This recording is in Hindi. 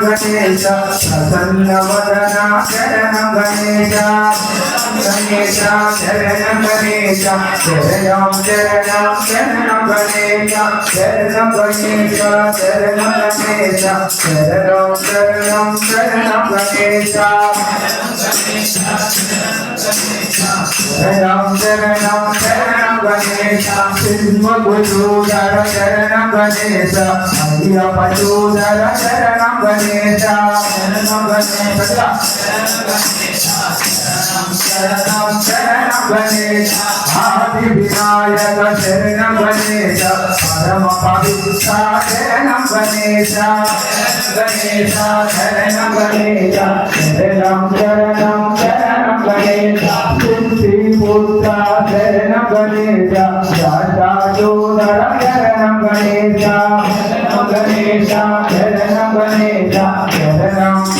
गणेश प्रसन्नवदना शरण गणेश गणेश शरण गणेश शरणं शरणं शरणं गणेश शरणं गणेश शरणं गणेश शरणं शरणं शरणं गणेश शरणं शरणं शरणं गणेश सिंहभुजोदर शरणं गणेश अय्यपजोदर शरणं गणेश शरणं गणेश शरणं शरणं गणेश आदिविनायक शरणं गणेश परम पवित्र शरणं गणेश गणेश शरणं गणेश शरणं शरणं शरणं गणेश पुत्र शरणं गणेश राजाजोदर शरणं गणेश गणेश शरणं गणेश शरणं